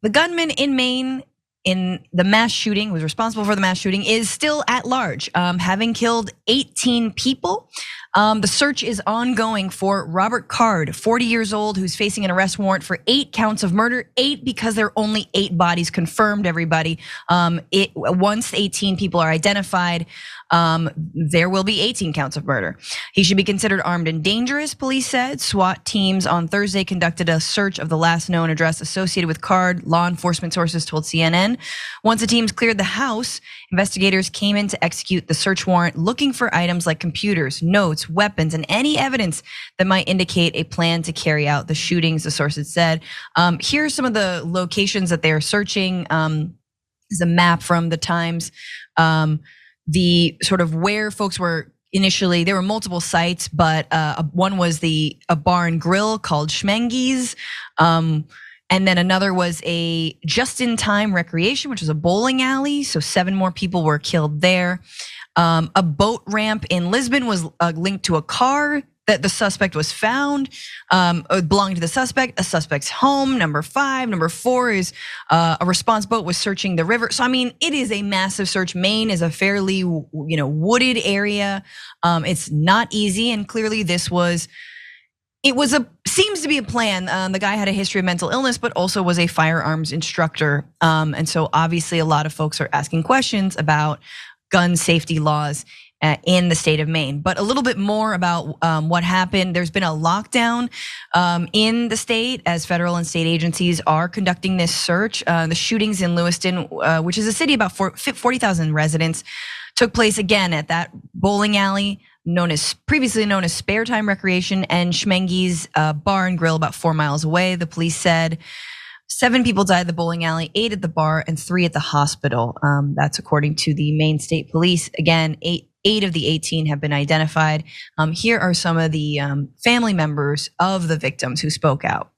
The gunman in Maine in the mass shooting, was responsible for the mass shooting, is still at large, having killed 18 people. The search is ongoing for Robert Card, 40 years old, who's facing an arrest warrant for 8 counts of murder. 8 because there are only 8 bodies confirmed, everybody. Once 18 people are identified, there will be 18 counts of murder. He should be considered armed and dangerous, police said. SWAT teams on Thursday conducted a search of the last known address associated with Card, law enforcement sources told CNN. Once the teams cleared the house, investigators came in to execute the search warrant, looking for items like computers, notes, weapons, and any evidence that might indicate a plan to carry out the shootings, the sources said. Here's some of the locations that they're searching. There's a map from the Times. The sort of where folks were initially, there were multiple sites, but one was a bar and grill called Schmengi's. And then another was a just-in-time recreation, which was a bowling alley. So 7 more people were killed there. A boat ramp in Lisbon was linked to a car that the suspect was found, belonging to the suspect, a suspect's home. Number 5, number 4 is a response boat was searching the river. So I mean, it is a massive search. Maine is a fairly wooded area. It's not easy, and clearly seems to be a plan. The guy had a history of mental illness, but also was a firearms instructor. And so obviously a lot of folks are asking questions about gun safety laws in the state of Maine. But a little bit more about what happened. There's been a lockdown in the state as federal and state agencies are conducting this search. The shootings in Lewiston, which is a city about 40,000 residents, took place again at that bowling alley previously known as Spare Time Recreation, and Schmengi's bar and grill about 4 miles away. The police said 7 people died at the bowling alley, 8 at the bar, and 3 at the hospital. That's according to the Maine State Police. Again, 8 of the 18 have been identified. Here are some of the family members of the victims who spoke out.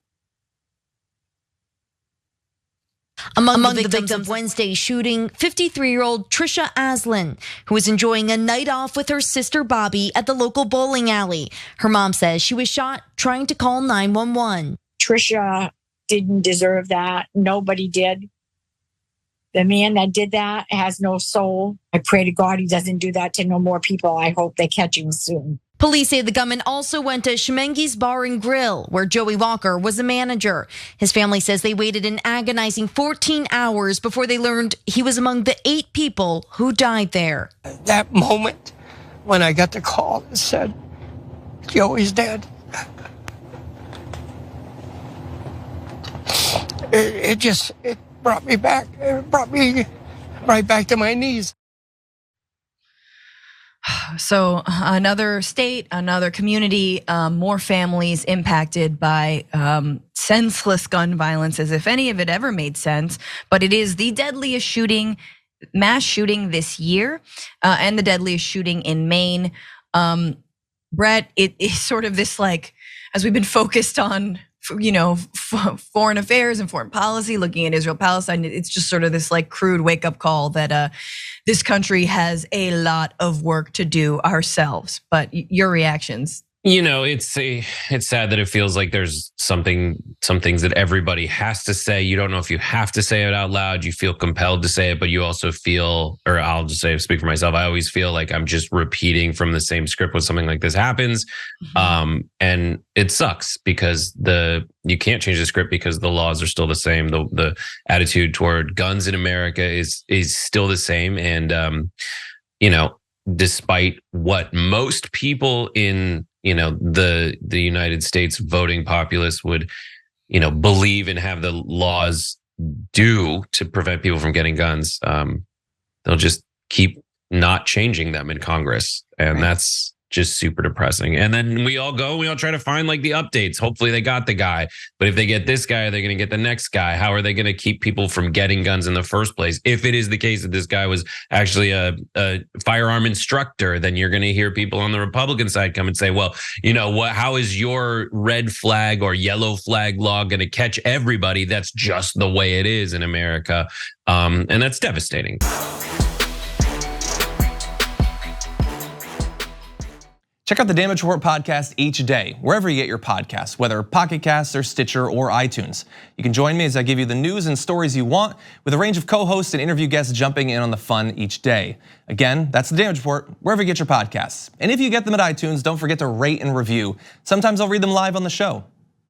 Among the victims of Wednesday's shooting, 53-year-old Trisha Aslin, who was enjoying a night off with her sister Bobby at the local bowling alley. Her mom says she was shot trying to call 911. Trisha didn't deserve that. Nobody did. The man that did that has no soul. I pray to God he doesn't do that to no more people. I hope they catch him soon. Police say the gunman also went to Schmengi's Bar and Grill, where Joey Walker was a manager. His family says they waited an agonizing 14 hours before they learned he was among the 8 people who died there. That moment when I got the call and said, Joey's dead, it brought me back. It brought me right back to my knees. So another state, another community, more families impacted by senseless gun violence, as if any of it ever made sense. But it is the deadliest mass shooting this year, and the deadliest shooting in Maine. Brett, it is sort of this, like, as we've been focused on, foreign affairs and foreign policy, looking at Israel, Palestine, it's just sort of this like crude wake up call that this country has a lot of work to do ourselves. But your reactions? It's sad that it feels like there's some things that everybody has to say. You don't know if you have to say it out loud. You feel compelled to say it, but you also feel, or I'll just speak for myself. I always feel like I'm just repeating from the same script when something like this happens. Mm-hmm. And it sucks because you can't change the script because the laws are still the same. The attitude toward guns in America is still the same. And, despite what most people in the United States voting populace would, believe and have the laws do to prevent people from getting guns, they'll just keep not changing them in Congress. And right. That's just super depressing. And then we all try to find like the updates. Hopefully they got the guy, but if they get this guy, they're going to get the next guy. How are they going to keep people from getting guns in the first place? If it is the case that this guy was actually a firearm instructor, then you're going to hear people on the Republican side come and say, well, how is your red flag or yellow flag law going to catch everybody? That's just the way it is in America. And that's devastating. Check out the Damage Report podcast each day, wherever you get your podcasts, whether Pocket Casts or Stitcher or iTunes. You can join me as I give you the news and stories you want, with a range of co-hosts and interview guests jumping in on the fun each day. Again, that's the Damage Report, wherever you get your podcasts. And if you get them at iTunes, don't forget to rate and review. Sometimes I'll read them live on the show.